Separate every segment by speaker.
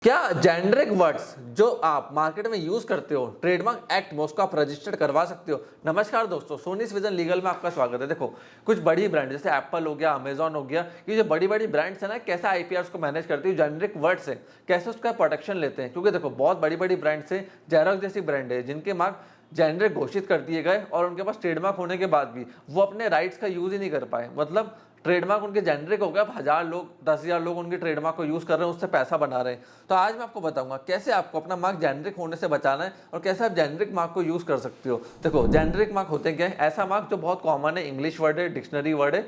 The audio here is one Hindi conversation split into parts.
Speaker 1: क्या जेनरिक वर्ड्स जो आप मार्केट में यूज करते हो ट्रेडमार्क एक्ट में उसको आप रजिस्टर्ड करवा सकते हो। नमस्कार दोस्तों, सोनीस विजन लीगल में आपका स्वागत है। देखो, कुछ बड़ी ब्रांड जैसे एप्पल हो गया, अमेजॉन हो गया, ये जो बड़ी बड़ी ब्रांड्स है ना, कैसे आईपीआर को मैनेज करती है, जेनरिक वर्ड्स है कैसे उसका प्रोटेक्शन लेते हैं। क्योंकि देखो, बहुत बड़ी बड़ी ब्रांड्स है, जेरोक्स जैसी ब्रांड है जिनके मार्क जेनरिक घोषित कर दिए गए और उनके पास ट्रेडमार्क होने के बाद भी वो अपने राइट्स का यूज ही नहीं कर पाए। मतलब ट्रेडमार्क उनके जेनरिक हो गया, अब 1000 लोग 10,000 लोग उनके ट्रेडमार्क को यूज कर रहे हैं, उससे पैसा बना रहे हैं। तो आज मैं आपको बताऊंगा कैसे आपको अपना मार्क जेनरिक होने से बचाना है और कैसे आप जेनरिक मार्क को यूज कर सकते हो। देखो, जेनरिक मार्क होते क्या है? ऐसा मार्क जो बहुत कॉमन है, इंग्लिश वर्ड है, डिक्शनरी वर्ड है,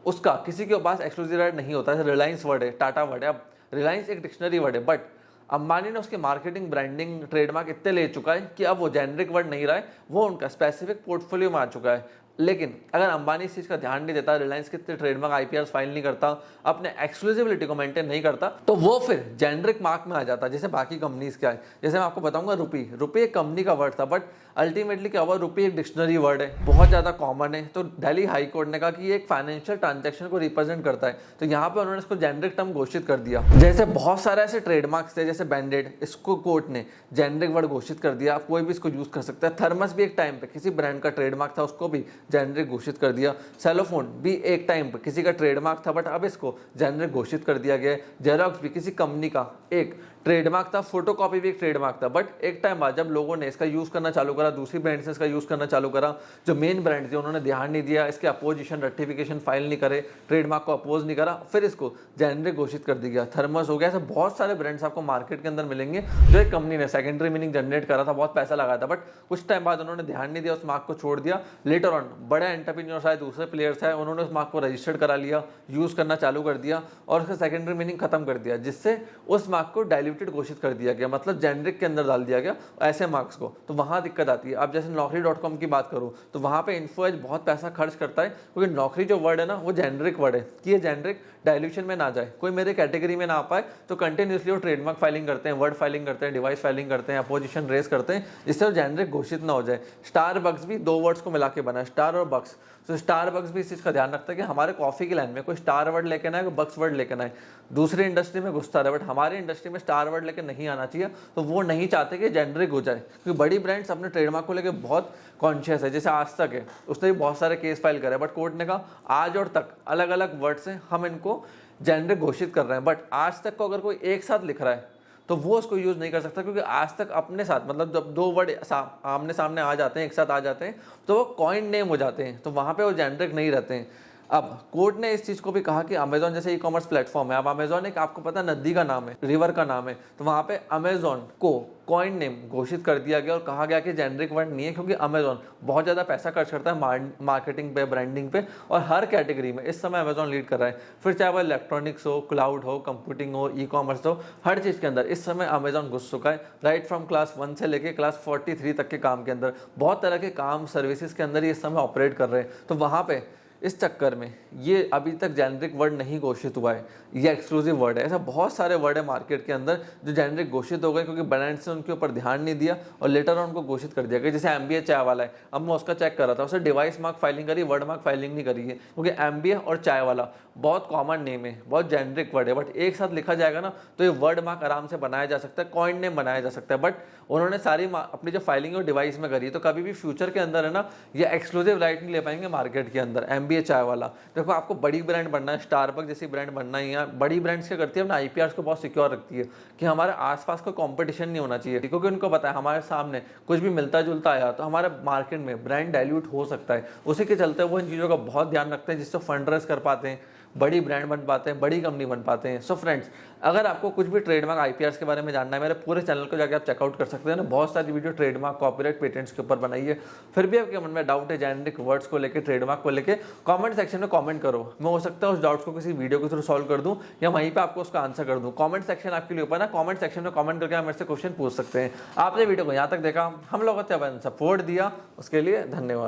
Speaker 1: उसका किसी के पास एक्सक्लूसिव राइट नहीं होता। जैसे रिलायंस वर्ड है, टाटा वर्ड है। अब रिलायंस एक डिक्शनरी वर्ड है, बट अंबानी ने उसकी मार्केटिंग ब्रांडिंग ट्रेडमार्क इतने ले चुका है कि अब वो जेनरिक वर्ड नहीं रहा है, वो उनका स्पेसिफिक पोर्टफोलियो में आ चुका है। लेकिन अगर अंबानी इस चीज का ध्यान नहीं देता, रिलायंस कितने ट्रेडमार्क आईपीआर फाइल नहीं करता, अपने एक्सक्लूसिविटी को मेंटेन नहीं करता, तो वो फिर जेनरिक मार्क में आ जाता है। जैसे बाकी कंपनीज क्या है, जैसे मैं आपको बताऊंगा, रुपी एक कंपनी का वर्ड था, बट अल्टीमेटली क्या हुआ, रुपी एक डिक्शनरी वर्ड है, बहुत ज्यादा कॉमन है। तो दिल्ली हाई कोर्ट ने कहा कि ये एक फाइनेंशियल ट्रांजैक्शन को रिप्रेजेंट करता है, तो यहाँ पे उन्होंने इसको जेनरिक टर्म घोषित कर दिया। जैसे बहुत सारे ऐसे ट्रेडमार्क्स थे, जैसे बैंडेड, इसको कोर्ट ने जेनरिक वर्ड घोषित कर दिया, कोई भी इसको यूज कर सकता है। थर्मस भी एक टाइम पे किसी ब्रांड का ट्रेडमार्क था, उसको भी जेनरिक घोषित कर दिया। सेलोफोन भी एक टाइम पे किसी का ट्रेडमार्क था, बट अब इसको जेनरिक घोषित कर दिया गया। जेरोक्स भी किसी कंपनी का एक ट्रेडमार्क था, फोटोकॉपी भी एक ट्रेडमार्क था, बट एक टाइम बाद जब लोगों ने इसका यूज करना चालू करा, दूसरी ब्रांड से इसका यूज करना चालू करा, जो मेन ब्रांड थे उन्होंने ध्यान नहीं दिया, इसके अपोजिशन रेक्टिफिकेशन फाइल नहीं करे, ट्रेडमार्क को अपोज नहीं करा, फिर इसको जेनरिक घोषित कर दिया गया। थर्मस हो गया, ऐसे बहुत सारे ब्रांड्स आपको मार्केट के अंदर मिलेंगे जो एक कंपनी ने सेकेंडरी मीनिंग जनरेट करा था, बहुत पैसा लगाया था, बट कुछ टाइम बाद उन्होंने ध्यान नहीं दिया, उस मार्क को छोड़ दिया। लेटर ऑन बड़े एंटरप्रेन्योर्स आए, दूसरे प्लेयर्स आए, उन्होंने उस मार्क को रजिस्टर्ड करा लिया, यूज करना चालू कर दिया और उसका सेकेंडरी मीनिंग खत्म कर दिया, जिससे उस मार्क को डाइल्यूटेड घोषित कर दिया गया, मतलब जेनरिक के अंदर डाल दिया गया ऐसे मार्क्स को। तो वहां दिक्कत आती है। अब जैसे नौकरी.com की बात करूं तो वहां पे इन्फो एज बहुत पैसा खर्च करता है, क्योंकि नौकरी जो वर्ड है ना, वो जेनरिक वर्ड है कि ये जेनरिक डायल्यूशन में ना जाए, कोई मेरे कैटेगरी में ना आ पाए, तो कंटिन्यूसली वो ट्रेडमार्क फाइलिंग करते हैं, वर्ड फाइलिंग करते हैं, डिवाइस फाइलिंग करते हैं, अपोजिशन रेस करते हैं, जिससे वो जेनरिक घोषित ना हो जाए। स्टार बक्स भी दो वर्ड्स को मिला के बना है, स्टार और बक्स। तो स्टार बक्स भी इस चीज का ध्यान रखता है कि हमारे कॉफी की लाइन में कोई स्टार वर्ड लेके ना आए, बक्स वर्ड लेके ना आए। दूसरी इंडस्ट्री में घुसता रहे, बट हमारी इंडस्ट्री में स्टार वर्ड लेके नहीं आना चाहिए। तो वो नहीं चाहते कि जेनरिक हो जाए, क्योंकि बड़ी ब्रांड्स अपने ट्रेडमार्क को लेकर बहुत कॉन्शियस है। जैसे आज तक है, उसने भी बहुत सारे केस फाइल करे, बट कोर्ट ने कहा आज और तक अलग अलग वर्ड से हम इनको जेनरिक घोषित कर रहे हैं, बट आज तक को अगर कोई एक साथ लिख रहा है तो वो उसको यूज नहीं कर सकता, क्योंकि आज तक अपने साथ, मतलब जब दो वर्ड आमने सामने आ जाते हैं, एक साथ आ जाते हैं, तो वो कॉइन नेम हो जाते हैं, तो वहां पे वो जेनरिक नहीं रहते हैं। अब कोर्ट ने इस चीज को भी कहा कि अमेजॉन जैसे ई कॉमर्स प्लेटफॉर्म है, अब अमेजॉन एक आपको पता नदी का नाम है, रिवर का नाम है, तो वहां पे अमेजॉन को कॉइन नेम घोषित कर दिया गया और कहा गया कि जेनरिक वर्ड नहीं है, क्योंकि अमेजॉन बहुत ज्यादा पैसा खर्च करता है मार्केटिंग पे, ब्रांडिंग पे, और हर कैटेगरी में इस समय अमेजॉन लीड कर रहा है। फिर चाहे वो इलेक्ट्रॉनिक्स हो, क्लाउड हो, कंप्यूटिंग हो, ई कॉमर्स हो, हर चीज के अंदर इस समय अमेजॉन घुस चुका है। राइट फ्रॉम क्लास 1 से लेके क्लास 43 तक के काम के अंदर, बहुत तरह के काम सर्विसेज के अंदर ये इस समय ऑपरेट कर रहे हैं। तो वहां पे इस चक्कर में ये अभी तक जेनरिक वर्ड नहीं घोषित हुआ है, ये एक्सक्लूसिव वर्ड है। ऐसा बहुत सारे वर्ड है मार्केट के अंदर जो जेनरिक घोषित हो गए, क्योंकि ब्रांड्स ने उनके ऊपर ध्यान नहीं दिया और लेटर ऑन उनको घोषित कर दिया गया। जैसे एमबीए चाय वाला है, अब मैं उसका चेक कर रहा था, उसने डिवाइस मार्क फाइलिंग करी, वर्ड मार्क फाइलिंग नहीं करी है, क्योंकि एमबीए और चाय वाला बहुत कॉमन नेम है, बहुत जेनरिक वर्ड है, बट एक साथ लिखा जाएगा ना तो ये वर्ड मार्क आराम से बनाया जा सकता है, कॉइन नेम बनाया जा सकता है। बट उन्होंने सारी अपनी जो फाइलिंग है डिवाइस में करी, तो कभी भी फ्यूचर के अंदर है ना, ये एक्सक्लूसिव राइट नहीं ले पाएंगे मार्केट के अंदर एमबीए चाय वाला। देखो, आपको बड़ी ब्रांड बनना है, स्टारबक्स जैसी ब्रांड बनना ही है। बड़ी ब्रांड्स क्या करती है, अपने आईपीआर को बहुत सिक्योर रखती है कि हमारे आसपास कोई कंपटीशन नहीं होना चाहिए, क्योंकि उनको पता है हमारे सामने कुछ भी मिलता जुलता आया तो हमारे मार्केट में ब्रांड डाइल्यूट हो सकता है। उसी के चलते वो इन चीज़ों का बहुत ध्यान रखते हैं, जिससे फंड रेज कर पाते हैं, बड़ी ब्रांड बन पाते हैं, बड़ी कंपनी बन पाते हैं। सो फ्रेंड्स, अगर आपको कुछ भी ट्रेडमार्क आईपीआर के बारे में जानना है, मेरे पूरे चैनल को जाकर आप चेकआउट कर सकते हैं ना, बहुत सारी वीडियो ट्रेडमार्क, कॉपीराइट, पेटेंट्स के ऊपर बनाई है। फिर भी आपके मन में डाउट है जेनरिक वर्ड्स को लेकर, ट्रेडमार्क को लेकर, कमेंट सेक्शन में कमेंट करो, मैं हो सकता है उस डाउट्स को किसी वीडियो के थ्रू सॉल्व कर दूं या वहीं पे आपको उसका आंसर कर दूं। कमेंट सेक्शन आपके लिए ऊपर ना, कमेंट सेक्शन में कमेंट करके आप मेरे से क्वेश्चन पूछ सकते हैं। आपने वीडियो को यहाँ तक देखा, हम लोगों ने सपोर्ट दिया, उसके लिए धन्यवाद।